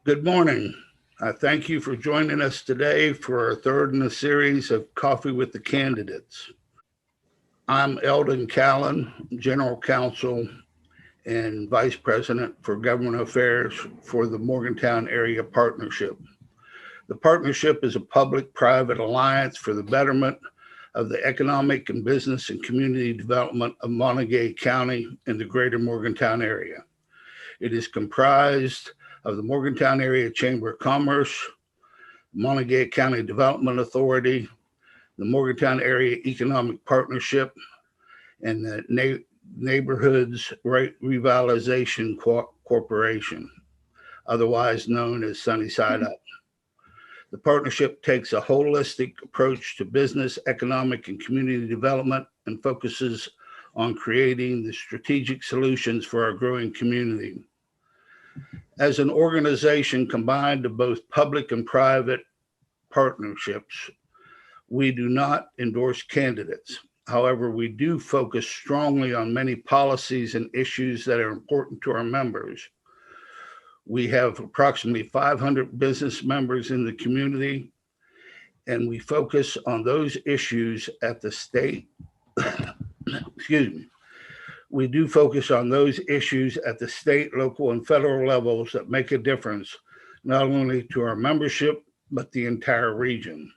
Good morning. Thank you for joining us today for our third in a series of Coffee with the Candidates. I'm Eldon Callen, General Counsel and Vice President for Government Affairs for the Morgantown Area Partnership. The partnership is a public-private alliance for the betterment of the economic and business and community development of Monongalia County and the greater Morgantown area. It is comprised of the Morgantown Area Chamber of Commerce, Monongalia County Development Authority, the Morgantown Area Economic Partnership, and the Neighborhoods Revitalization Corporation, otherwise known as Sunnyside Up. The partnership takes a holistic approach to business, economic, and community development and focuses on creating the strategic solutions for our growing community. As an organization combined of both public and private partnerships, we do not endorse candidates. However, we do focus strongly on many policies and issues that are important to our members. We have approximately 500 business members in the community, and we focus on those issues at the state, excuse me, we do focus on those issues at the state, local, and federal levels that make a difference, not only to our membership, but the entire region.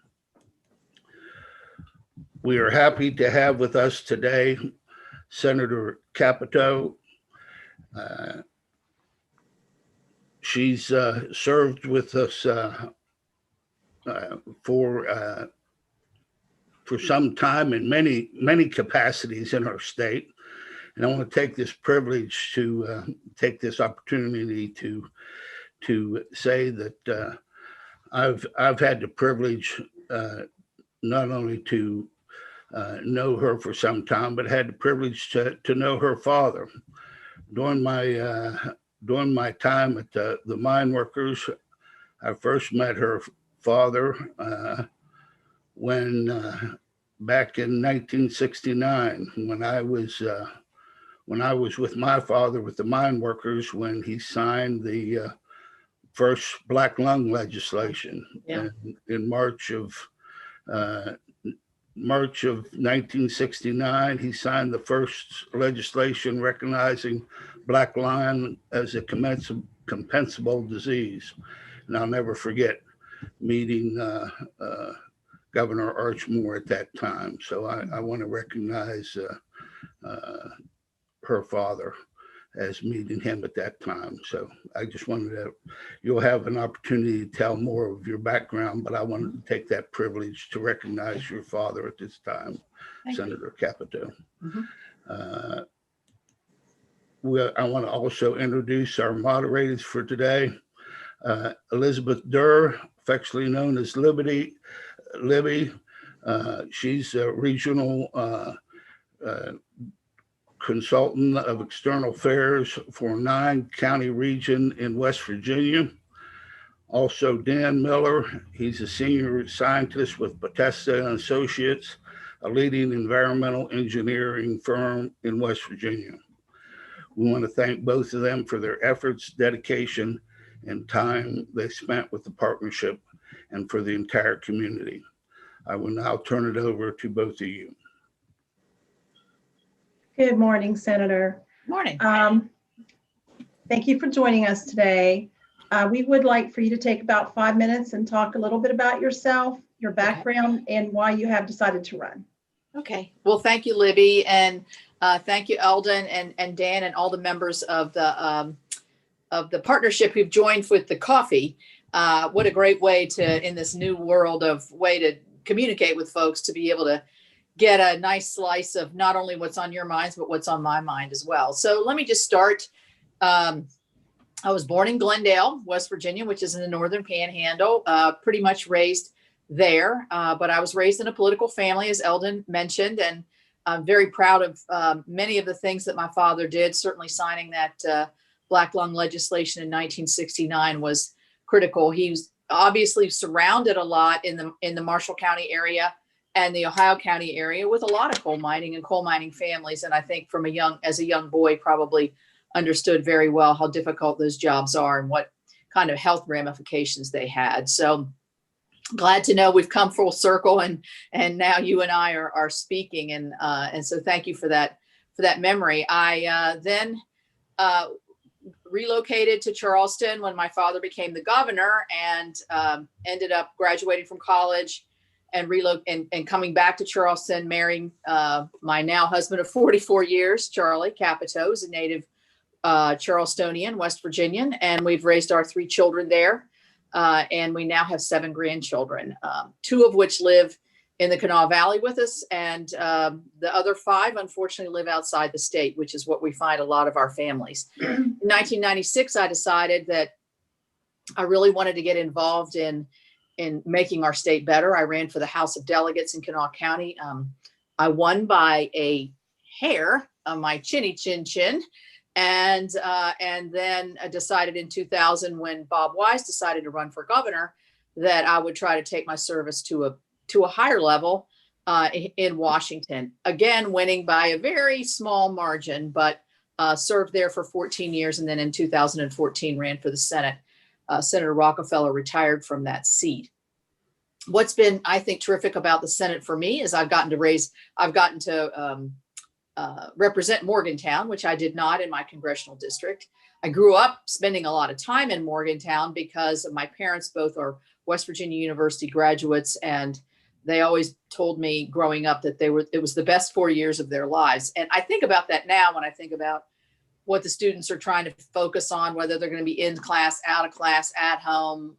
We are happy to have with us today Senator Capito. She's served with us for some time in many capacities in our state. And I want to take this privilege to take this opportunity to say that I've had the privilege not only to know her for some time, but had the privilege to know her father. During my time at the mine workers, I first met her father when back in 1969, when I was with my father with the mine workers when he signed the first black lung legislation. Yeah. In March of 1969, he signed the first legislation recognizing black lung as a compensable disease. And I'll never forget meeting Governor Archmore at that time. So I want to recognize her father as meeting him at that time. So I just wanted to, you'll have an opportunity to tell more of your background, but I wanted to take that privilege to recognize your father at this time, Senator Capito. I want to also introduce our moderators for today. Libby Durr, affectionately known as Libby. She's a regional consultant of external affairs for 9-county region in West Virginia. Also, Dan Miller, he's a senior scientist with Bethesda and Associates, a leading environmental engineering firm in West Virginia. We want to thank both of them for their efforts, dedication, and time they spent with the partnership and for the entire community. I will now turn it over to both of you. Good morning, Senator. Morning. Thank you for joining us today. We would like for you to take about 5 minutes and talk a little bit about yourself, your background, and why you have decided to run. Okay. Well, thank you, Libby, and thank you, Eldon and Dan, and all the members of the partnership who've joined with the coffee. What a great way to, in this new world of way to communicate with folks, to be able to get a nice slice of not only what's on your minds, but what's on my mind as well. So let me just start. I was born in Glendale, West Virginia, which is in the Northern Panhandle, pretty much raised there. But I was raised in a political family, as Eldon mentioned, and I'm very proud of many of the things that my father did. Certainly signing that black lung legislation in 1969 was critical. He was obviously surrounded a lot in the Marshall County area and the Ohio County area with a lot of coal mining families. And I think as a young boy, probably understood very well how difficult those jobs are and what kind of health ramifications they had. So glad to know we've come full circle, and now you and I are speaking, and so thank you for that memory. I then relocated to Charleston when my father became the governor, and ended up graduating from college and and coming back to Charleston, marrying my now husband of 44 years, Shelley Capito, who's a native Charlestonian, West Virginian, and we've raised our 3 children there. And we now have 7 grandchildren, 2 of which live in the Kanawha Valley with us, and the other 5, unfortunately, live outside the state, which is what we find a lot of our families. In 1996, I decided that I really wanted to get involved in making our state better. I ran for the House of Delegates in Kanawha County. I won by a hair on my chinny chin. And then I decided in 2000, when Bob Wise decided to run for governor, that I would try to take my service to a higher level in Washington. Again, winning by a very small margin, but served there for 14 years. And then in 2014, ran for the Senate. Senator Rockefeller retired from that seat. What's been, I think, terrific about the Senate for me is I've gotten to represent Morgantown, which I did not in my congressional district. I grew up spending a lot of time in Morgantown because my parents both are West Virginia University graduates, and they always told me growing up that it was the best 4 years of their lives. And I think about that now when I think about what the students are trying to focus on, whether they're going to be in class, out of class, at home,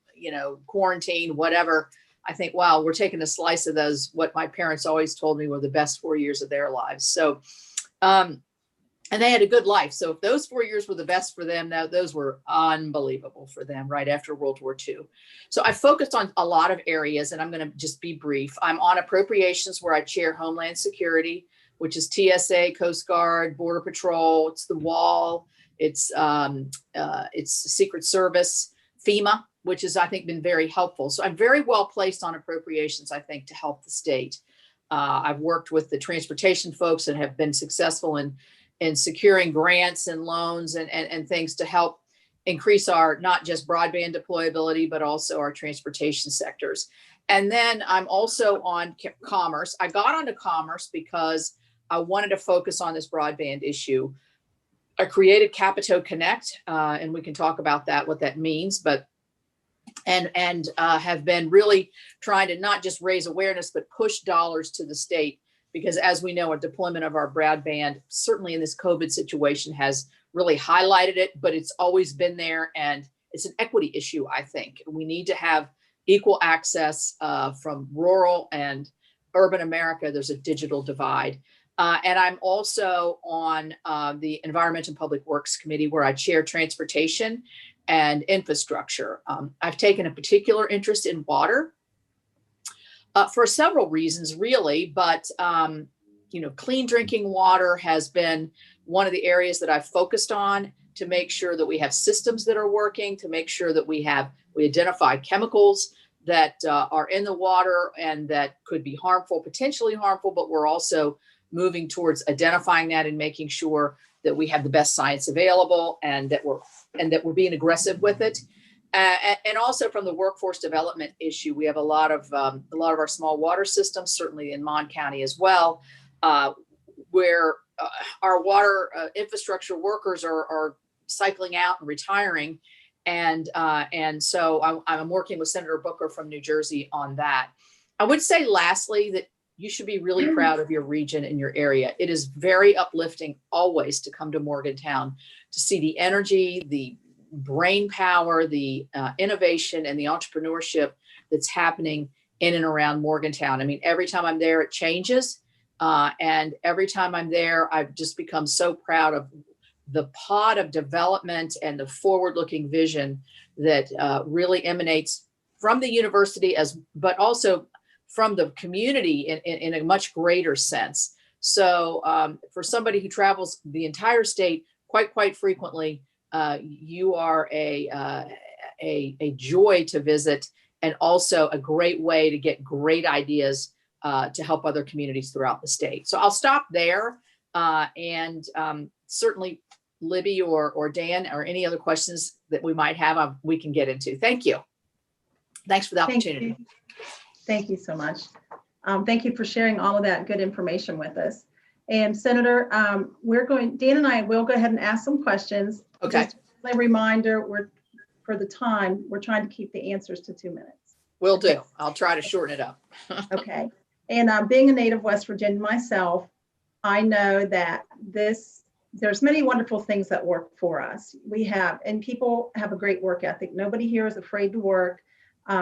quarantine, whatever. I think, wow, we're taking a slice of those, what my parents always told me were the best 4 years of their lives. So, and they had a good life. So if those 4 years were the best for them, now those were unbelievable for them right after World War II. So I focused on a lot of areas, and I'm going to just be brief. I'm on appropriations, where I chair Homeland Security, which is TSA, Coast Guard, Border Patrol. It's the Wall. It's Secret Service, FEMA, which has, I think, been very helpful. So I'm very well placed on appropriations, I think, to help the state. I've worked with the transportation folks and have been successful in securing grants and loans and things to help increase our not just broadband deployability, but also our transportation sectors. And then I'm also on commerce. I got onto commerce because I wanted to focus on this broadband issue. I created Capito Connect, and we can talk about that, what that means, but and have been really trying to not just raise awareness, but push dollars to the state, because as we know, a deployment of our broadband, certainly in this COVID situation, has really highlighted it, but it's always been there, and it's an equity issue, I think. We need to have equal access from rural and urban America. There's a digital divide. And I'm also on the Environment and Public Works Committee, where I chair transportation and infrastructure. I've taken a particular interest in water for several reasons, really, but clean drinking water has been one of the areas that I've focused on, to make sure that we have systems that are working, to make sure that we identify chemicals that are in the water and that could be harmful, potentially harmful, but we're also moving towards identifying that and making sure that we have the best science available, and that we're being aggressive with it. And also from the workforce development issue, we have a lot of our small water systems, certainly in Mon County as well, where our water infrastructure workers are cycling out and retiring. And so I'm working with Senator Booker from New Jersey on that. I would say lastly that you should be really proud of your region and your area. It is very uplifting always to come to Morgantown, to see the energy, the brain power, the innovation, and the entrepreneurship that's happening in and around Morgantown. I mean, every time I'm there, it changes. And every time I'm there, I've just become so proud of the pod of development and the forward-looking vision that really emanates from the university, but also from the community in a much greater sense. So for somebody who travels the entire state quite frequently, you are a joy to visit, and also a great way to get great ideas to help other communities throughout the state. So I'll stop there, and certainly Libby or Dan, or any other questions that we might have, we can get into. Thank you. Thanks for the opportunity. Thank you. Thank you so much. Thank you for sharing all of that good information with us. And Senator, Dan and I will go ahead and ask some questions. Okay. Just a reminder, for the time, we're trying to keep the answers to 2 minutes. Will do. I'll try to shorten it up. Okay. And being a native West Virginian myself, I know that there's many wonderful things that work for us. And people have a great work ethic. Nobody here is afraid to work.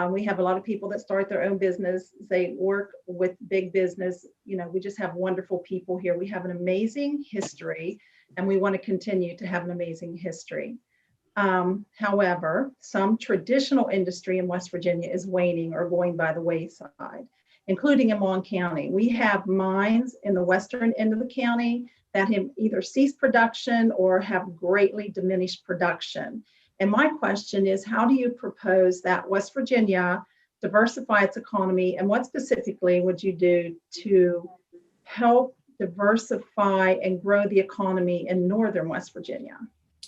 We have a lot of people that start their own business. They work with big business. We just have wonderful people here. We have an amazing history, and we want to continue to have an amazing history. However, some traditional industry in West Virginia is waning or going by the wayside, including in Mon County. We have mines in the western end of the county that have either ceased production or have greatly diminished production. And my question is, how do you propose that West Virginia diversify its economy, and what specifically would you do to help diversify and grow the economy in northern West Virginia?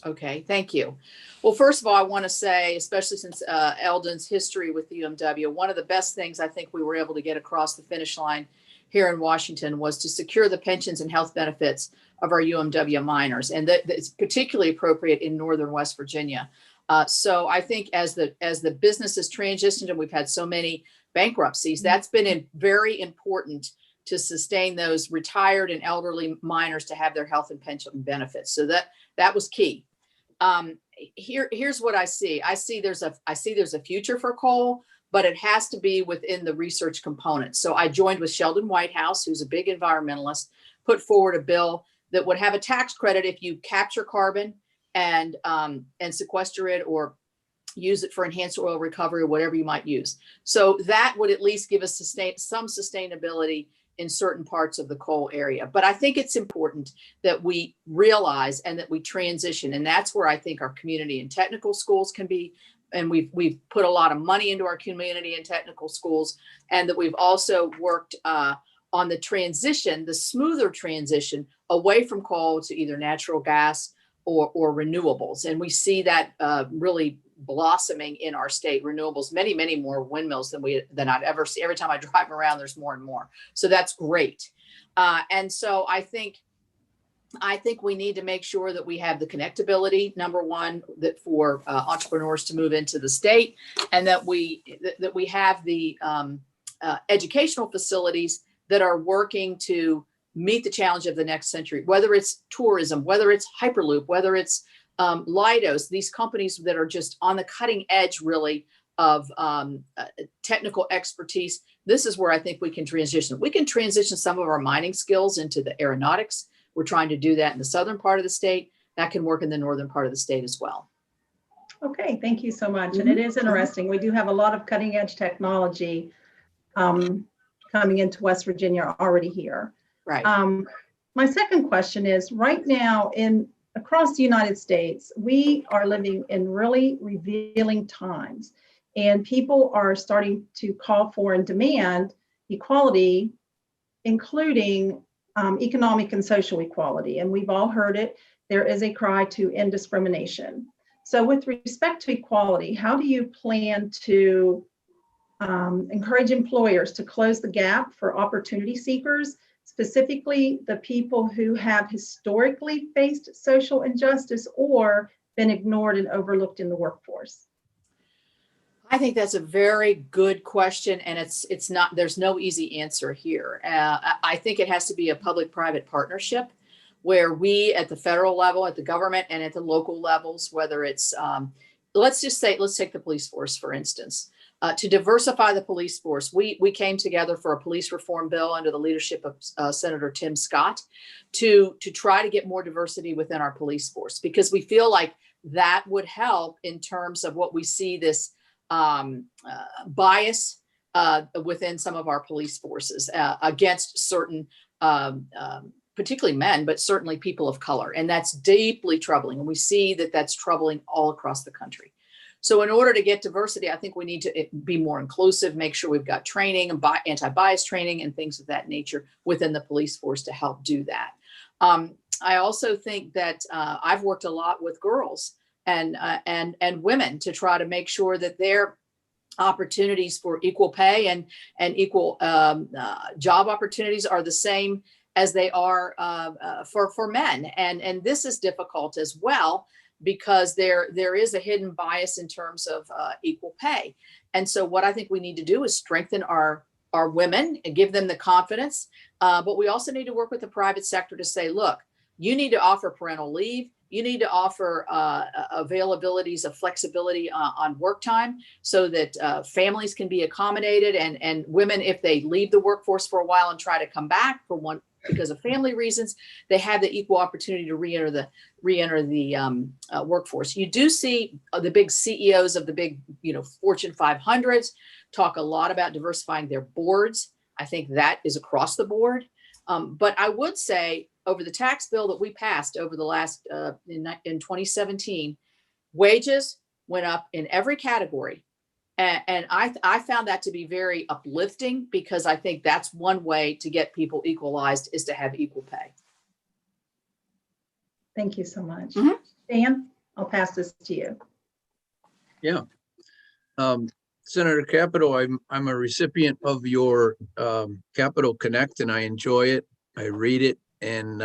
Okay, thank you. Well, first of all, I want to say, especially since Eldon's history with the UMW, one of the best things I think we were able to get across the finish line here in Washington was to secure the pensions and health benefits of our UMW miners, and that's particularly appropriate in northern West Virginia. So I think as the business has transitioned, and we've had so many bankruptcies, that's been very important to sustain those retired and elderly miners to have their health and pension benefits. So that was key. Here's what I see. I see there's a future for coal, but it has to be within the research component. So I joined with Sheldon Whitehouse, who's a big environmentalist, put forward a bill that would have a tax credit if you capture carbon and sequester it or use it for enhanced oil recovery or whatever you might use. So that would at least give us some sustainability in certain parts of the coal area. But I think it's important that we realize and that we transition. And that's where I think our community and technical schools can be. And we've put a lot of money into our community and technical schools, and that we've also worked on the transition, the smoother transition away from coal to either natural gas or renewables. And we see that really blossoming in our state. Renewables, many, many more windmills than I've ever seen. Every time I drive around, there's more and more. So that's great. And so I think we need to make sure that we have the connectability, number one, that for entrepreneurs to move into the state, and that we have the educational facilities that are working to meet the challenge of the next century, whether it's tourism, whether it's Hyperloop, whether it's Leidos, these companies that are just on the cutting edge, really, of technical expertise. This is where I think we can transition. We can transition some of our mining skills into the aeronautics. We're trying to do that in the southern part of the state. That can work in the northern part of the state as well. Okay, thank you so much. And it is interesting. We do have a lot of cutting edge technology coming into West Virginia already here. Right. My second question is, right now across the United States, we are living in really revealing times, and people are starting to call for and demand equality, including economic and social equality. And we've all heard it. There is a cry to end discrimination. So with respect to equality, how do you plan to encourage employers to close the gap for opportunity seekers, specifically the people who have historically faced social injustice or been ignored and overlooked in the workforce? I think that's a very good question, and it's not. There's no easy answer here. I think it has to be a public-private partnership, where we, at the federal level, at the government, and at the local levels, whether it's let's take the police force for instance. To diversify the police force, we came together for a police reform bill under the leadership of Senator Tim Scott to try to get more diversity within our police force, because we feel like that would help in terms of what we see, this bias within some of our police forces against certain, particularly men, but certainly people of color. And that's deeply troubling. And we see that that's troubling all across the country. So in order to get diversity, I think we need to be more inclusive, make sure we've got training and anti-bias training and things of that nature within the police force to help do that. I also think that I've worked a lot with girls and women to try to make sure that their opportunities for equal pay and equal job opportunities are the same as they are for men. And this is difficult as well, because there is a hidden bias in terms of equal pay. And so what I think we need to do is strengthen our women and give them the confidence. But we also need to work with the private sector to say, look, you need to offer parental leave. You need to offer availabilities of flexibility on work time so that families can be accommodated, and women, if they leave the workforce for a while and try to come back because of family reasons, they have the equal opportunity to re-enter the workforce. You do see the big CEOs of the big, Fortune 500s talk a lot about diversifying their boards. I think that is across the board. But I would say, over the tax bill that we passed over the last in 2017, wages went up in every category. And I found that to be very uplifting, because I think that's one way to get people equalized, is to have equal pay. Thank you so much. Mm-hmm. Dan, I'll pass this to you. Yeah. Senator Capito, I'm a recipient of your Capito Connect, and I enjoy it. I read it, and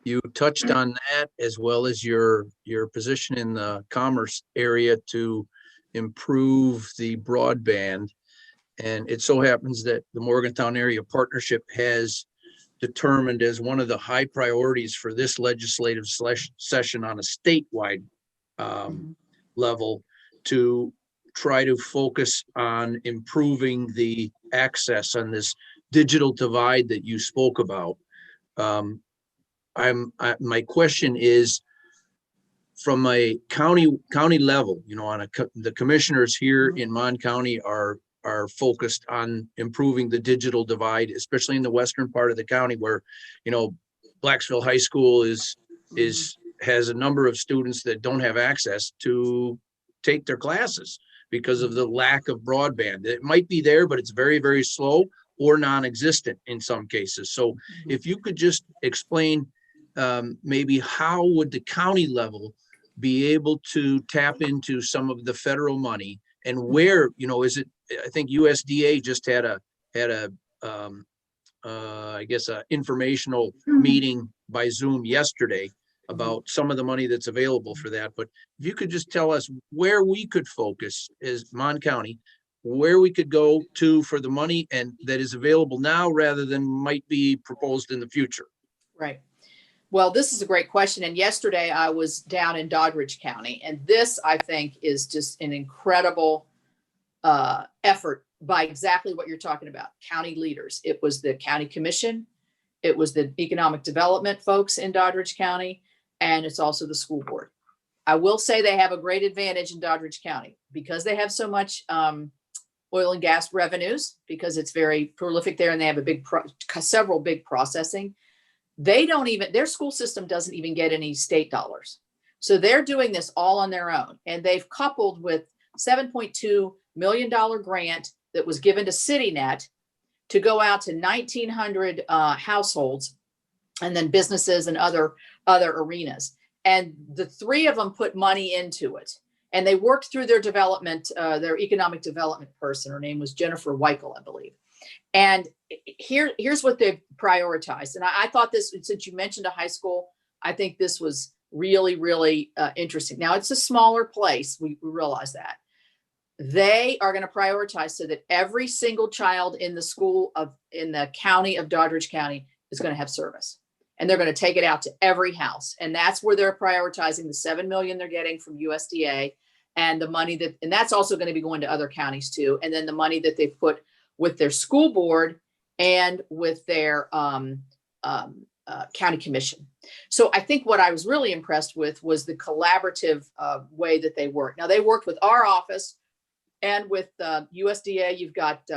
you touched on that, as well as your position in the commerce area to improve the broadband. And it so happens that the Morgantown Area Partnership has determined as one of the high priorities for this legislative session on a statewide level to try to focus on improving the access on this digital divide that you spoke about. My question is, from a county level, the commissioners here in Mon County are focused on improving the digital divide, especially in the western part of the county, where Blacksville High School has a number of students that don't have access to take their classes because of the lack of broadband. It might be there, but it's very, very slow or non-existent in some cases. So if you could just explain maybe how would the county level be able to tap into some of the federal money, and where, is it, I think USDA just had a informational meeting by Zoom yesterday about some of the money that's available for that. But if you could just tell us where we could focus as Mon County, where we could go to for the money and that is available now rather than might be proposed in the future. Right. Well, this is a great question. And yesterday I was down in Doddridge County, and this, I think, is just an incredible effort by exactly what you're talking about. County leaders. It was the county commission. It was the economic development folks in Doddridge County, and it's also the school board. I will say they have a great advantage in Doddridge County because they have so much oil and gas revenues, because it's very prolific there, and they have several big processing. Their school system doesn't even get any state dollars. So they're doing this all on their own. And they've coupled with $7.2 million grant that was given to CityNet to go out to 1,900 households, and then businesses and other arenas. And the three of them put money into it. And they worked through their development, their economic development person. Her name was Jennifer Weichel, I believe. And here's what they've prioritized. And I thought this, since you mentioned a high school, I think this was really, really interesting. Now, it's a smaller place. We realize that. They are going to prioritize so that every single child in the county of Doddridge County is going to have service. And they're going to take it out to every house. And that's where they're prioritizing the $7 million they're getting from USDA, and the money and that's also going to be going to other counties too. And then the money that they put with their school board and with their county commission. So I think what I was really impressed with was the collaborative way that they worked. Now, they worked with our office and with USDA. You've got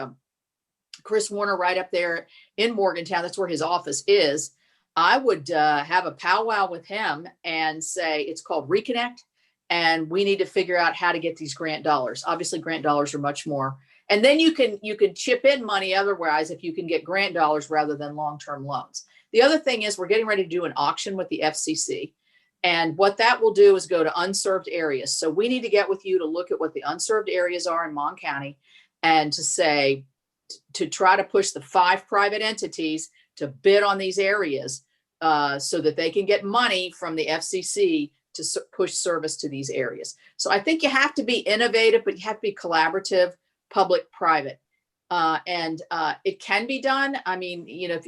Chris Warner right up there in Morgantown. That's where his office is. I would have a powwow with him and say, it's called Reconnect, and we need to figure out how to get these grant dollars. Obviously, grant dollars are much more. And then you can chip in money otherwise if you can get grant dollars rather than long-term loans. The other thing is we're getting ready to do an auction with the FCC. And what that will do is go to unserved areas. So we need to get with you to look at what the unserved areas are in Mon County and to say, to try to push the 5 private entities to bid on these areas so that they can get money from the FCC to push service to these areas. So I think you have to be innovative, but you have to be collaborative, public-private. And it can be done. I mean, you know,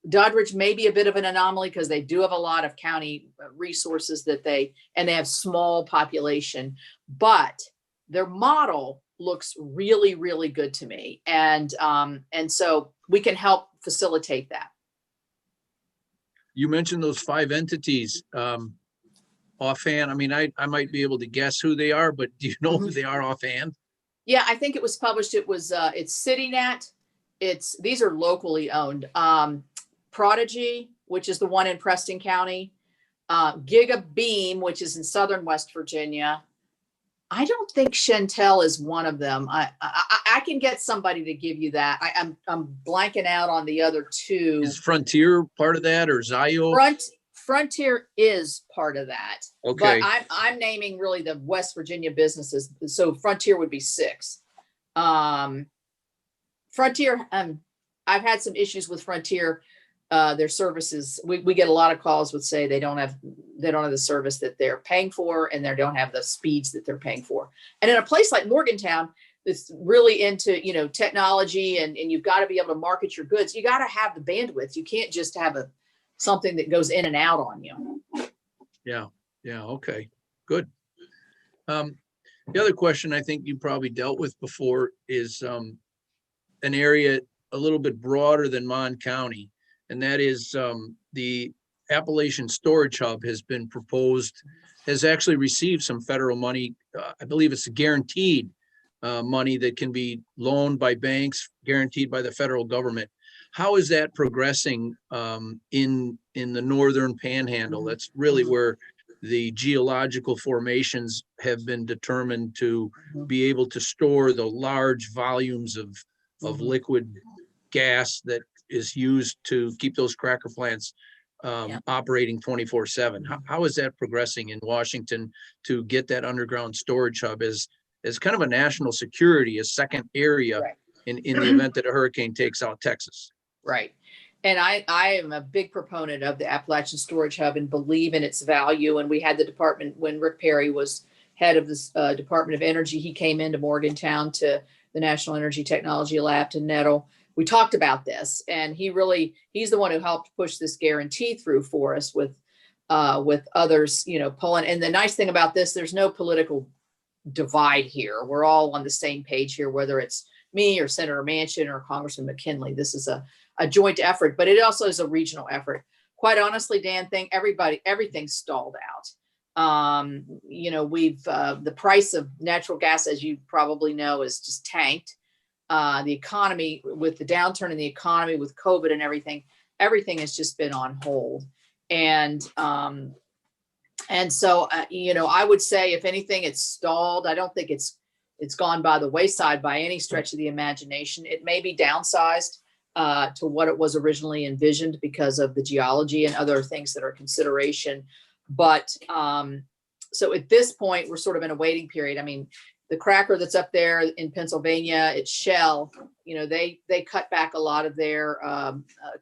Doddridge may be a bit of an anomaly because they do have a lot of county resources and they have small population, but their model looks really, really good to me. And so we can help facilitate that. You mentioned those 5 entities. Offhand, I mean, I might be able to guess who they are, but do you know who they are offhand? Yeah, I think it was published. It was it's CityNet. These are locally owned. Prodigy, which is the one in Preston County. GigaBeam, which is in southern West Virginia. I don't think Chantel is one of them. I can get somebody to give you that. I'm blanking out on the other 2. Is Frontier part of that, or Zio? Frontier is part of that. Okay. But I'm naming really the West Virginia businesses. So Frontier would be 6. Frontier, I've had some issues with Frontier. Their services, we get a lot of calls with say they don't have the service that they're paying for, and they don't have the speeds that they're paying for. And in a place like Morgantown, that's really into, you know, technology and you've got to be able to market your goods. You got to have the bandwidth. You can't just have something that goes in and out on you. Yeah. Okay, good. The other question I think you probably dealt with before is an area a little bit broader than Mon County. And that is the Appalachian Storage Hub has been proposed, has actually received some federal money. I believe it's guaranteed money that can be loaned by banks, guaranteed by the federal government. How is that progressing in the northern panhandle? That's really where the geological formations have been determined to be able to store the large volumes of liquid gas that is used to keep those cracker plants operating 24/7. How is that progressing in Washington to get that underground storage hub as kind of a national security, a second area in the event that a hurricane takes out Texas? Right. And I am a big proponent of the Appalachian Storage Hub and believe in its value. And we had the department when Rick Perry was head of this Department of Energy. He came into Morgantown to the National Energy Technology Lab to Nettle. We talked about this, and he's the one who helped push this guarantee through for us with others, you know, pulling. And the nice thing about this, there's no political divide here. We're all on the same page here, whether it's me or Senator Manchin or Congressman McKinley. This is a joint effort, but it also is a regional effort. Quite honestly, Dan, everything's stalled out. You know, the price of natural gas, as you probably know, is just tanked. The economy, with the downturn in the economy, with COVID and everything has just been on hold. And so, you know, I would say if anything, it's stalled. I don't think it's gone by the wayside by any stretch of the imagination. It may be downsized to what it was originally envisioned because of the geology and other things that are consideration. But so at this point, we're sort of in a waiting period. I mean, the cracker that's up there in Pennsylvania, it's Shell, you know, they cut back a lot of their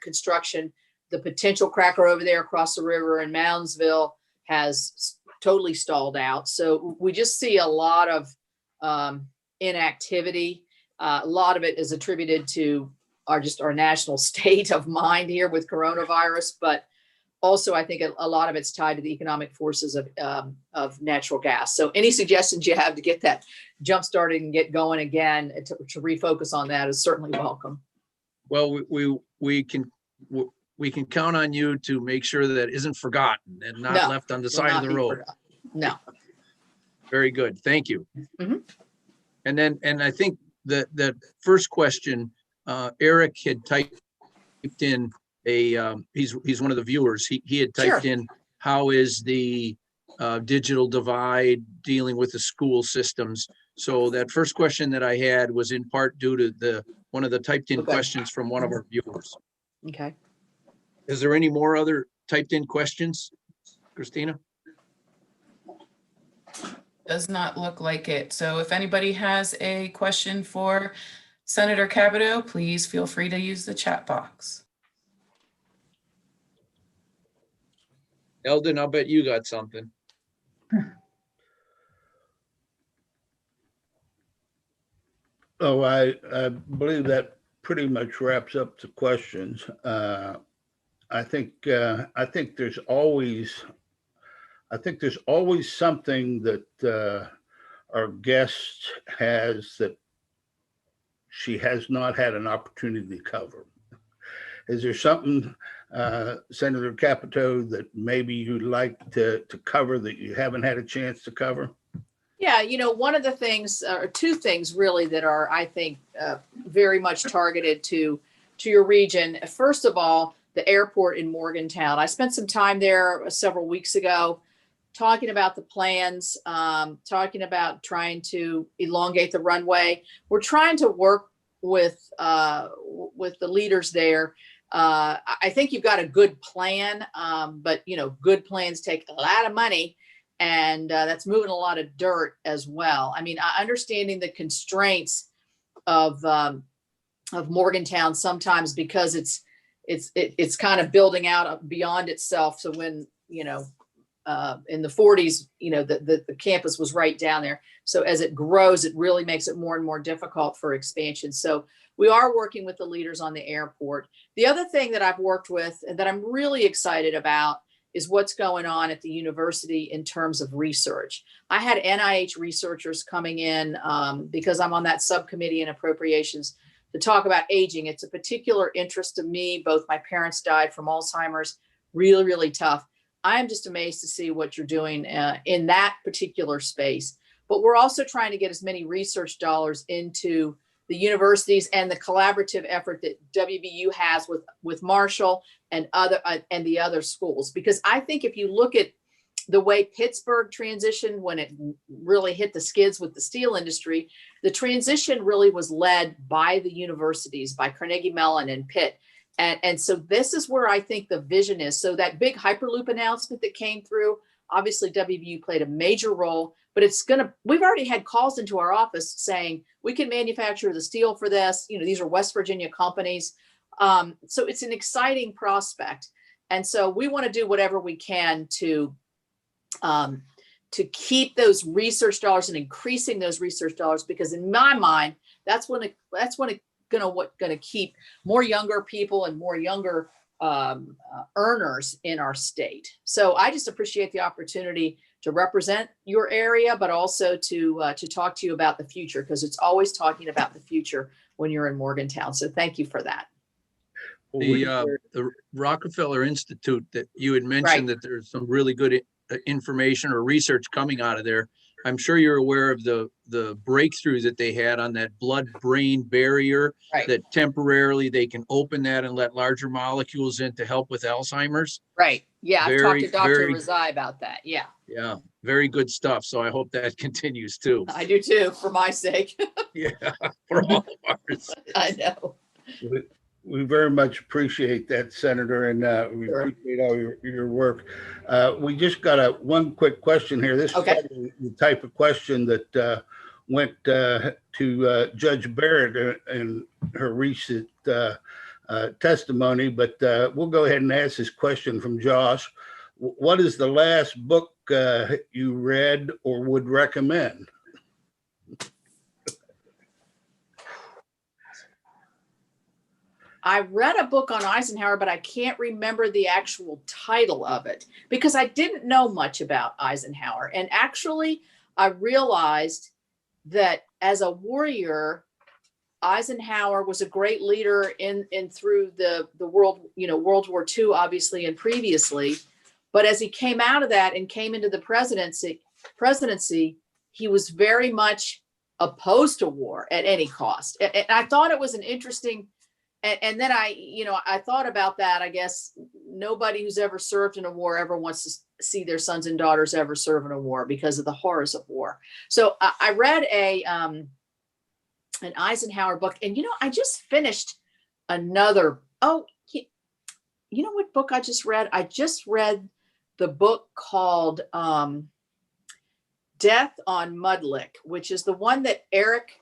construction. The potential cracker over there across the river in Moundsville has totally stalled out. So we just see a lot of inactivity. A lot of it is attributed to our national state of mind here with coronavirus, but also I think a lot of it's tied to the economic forces of natural gas. So any suggestions you have to get that jump started and get going again to refocus on that is certainly welcome. Well, we can count on you to make sure that it isn't forgotten and not left on the side of the road. No. Very good. Thank you. Mm-hmm. And I think that first question, Eric had typed in he's one of the viewers. He had typed in, how is the digital divide dealing with the school systems? So that first question that I had was in part due to one of the typed in questions from one of our viewers. Okay. Is there any more other typed in questions, Christina? Does not look like it. So if anybody has a question for Senator Capito, please feel free to use the chat box. Eldon, I'll bet you got something. Oh, I believe that pretty much wraps up the questions. I think there's always something that our guest has that she has not had an opportunity to cover. Is there something, Senator Capito, that maybe you'd like to cover that you haven't had a chance to cover? Yeah, one of the things, or two things really, that are, I think, very much targeted to your region. First of all, the airport in Morgantown. I spent some time there several weeks ago talking about the plans, talking about trying to elongate the runway. We're trying to work with the leaders there. I think you've got a good plan, but good plans take a lot of money, and that's moving a lot of dirt as well. I mean, understanding the constraints of Morgantown sometimes, because it's kind of building out beyond itself. So when in the 40s, the campus was right down there. So as it grows, it really makes it more and more difficult for expansion. So we are working with the leaders on the airport. The other thing that I've worked with and that I'm really excited about is what's going on at the university in terms of research. I had NIH researchers coming in because I'm on that subcommittee in appropriations to talk about aging. It's a particular interest to me. Both my parents died from Alzheimer's, really, really tough. I am just amazed to see what you're doing in that particular space. But we're also trying to get as many research dollars into the universities and the collaborative effort that WVU has with Marshall and the other schools. Because I think if you look at the way Pittsburgh transitioned when it really hit the skids with the steel industry, the transition really was led by the universities, by Carnegie Mellon and Pitt. And so this is where I think the vision is. So that big Hyperloop announcement that came through, obviously WVU played a major role, but we've already had calls into our office saying, we can manufacture the steel for this. These are West Virginia companies. So it's an exciting prospect. And so we want to do whatever we can to keep those research dollars and increasing those research dollars, because in my mind, that's when going to keep more younger people and more younger earners in our state. So I just appreciate the opportunity to represent your area, but also to talk to you about the future, because it's always talking about the future when you're in Morgantown. So thank you for that. The Rockefeller Institute that you had mentioned, that there's some really good information or research coming out of there. I'm sure you're aware of the breakthrough that they had on that blood-brain barrier, that temporarily they can open that and let larger molecules in to help with Alzheimer's. Right. Yeah. I've talked to Dr. Razai about that. Yeah. Yeah. Very good stuff. So I hope that continues too. I do too, for my sake. Yeah. For all of ours. I know. We very much appreciate that, Senator, and we appreciate all your work. We just got one quick question here. This is the type of question that went to Judge Barrett in her recent testimony, but we'll go ahead and ask this question from Josh. What is the last book you read or would recommend? I read a book on Eisenhower, but I can't remember the actual title of it because I didn't know much about Eisenhower. And actually, I realized that as a warrior, Eisenhower was a great leader in through the world, World War II, obviously, and previously. But as he came out of that and came into the presidency, he was very much opposed to war at any cost. And I thought it was an interesting. And then I thought about that. I guess nobody who's ever served in a war ever wants to see their sons and daughters ever serve in a war because of the horrors of war. So I read an Eisenhower book, and I just finished another. you know what book I just read? I just read the book called Death on Mudlick, which is the one that Eric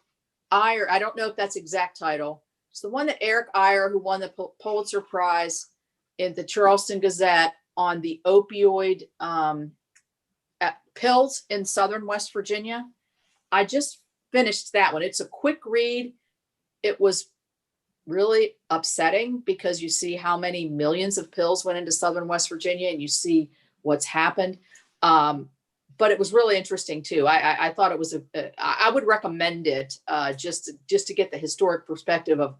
Iyer, I don't know if that's exact title. It's the one that Eric Iyer, who won the Pulitzer Prize in the Charleston Gazette on the opioid pills in Southern West Virginia. I just finished that one. It's a quick read. It was really upsetting because you see how many millions of pills went into Southern West Virginia and you see what's happened. But it was really interesting too. I thought it was I would recommend it just to get the historic perspective of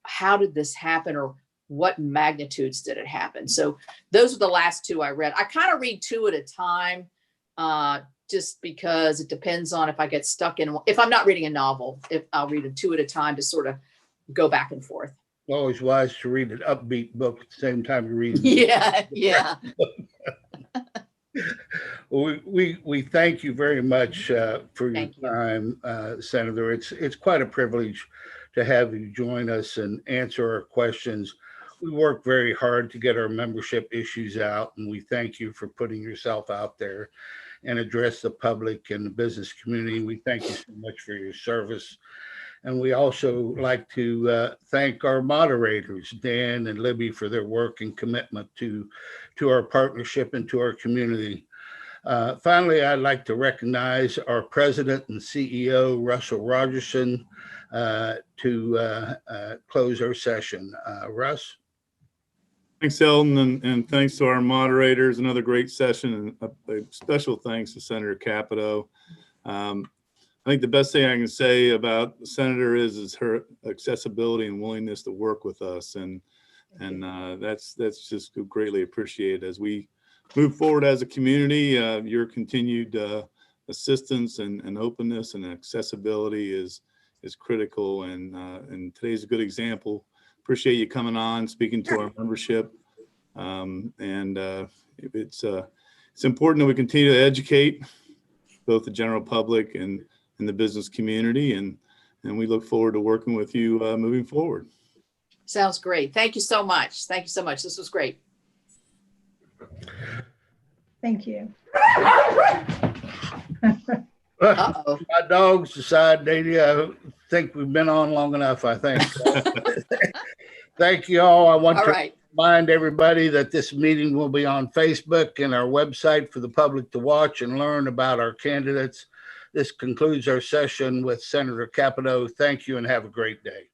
how did this happen or what magnitudes did it happen. So those are the last two I read. I kind of read two at a time just because it depends on if I get stuck in, if I'm not reading a novel, if I'll read them two at a time to sort of go back and forth. Always wise to read an upbeat book at the same time you read. Yeah. We thank you very much for your Thank you. time, Senator. It's quite a privilege to have you join us and answer our questions. We work very hard to get our membership issues out, and we thank you for putting yourself out there and address the public and the business community. We thank you so much for your service. And we also like to thank our moderators, Dan and Libby, for their work and commitment to our partnership and to our community. Finally, I'd like to recognize our president and CEO, Russ Rogerson, to close our session. Russ? Thanks, Eldon, and thanks to our moderators. Another great session, and a special thanks to Senator Capito. I think the best thing I can say about the senator is her accessibility and willingness to work with us, and that's just greatly appreciated as we move forward as a community. Your continued assistance and openness and accessibility is critical, and today's a good example. Appreciate you coming on, speaking to our membership, and it's important that we continue to educate both the general public and the business community, and we look forward to working with you moving forward. Sounds great. Thank you so much. Thank you so much. This was great. Thank you. Uh-oh. My dogs decide they think we've been on long enough, I think. Thank you all. I want to remind everybody that this meeting will be on Facebook and our website for the public to watch and learn about our candidates. This concludes our session with Senator Capito. Thank you and have a great day.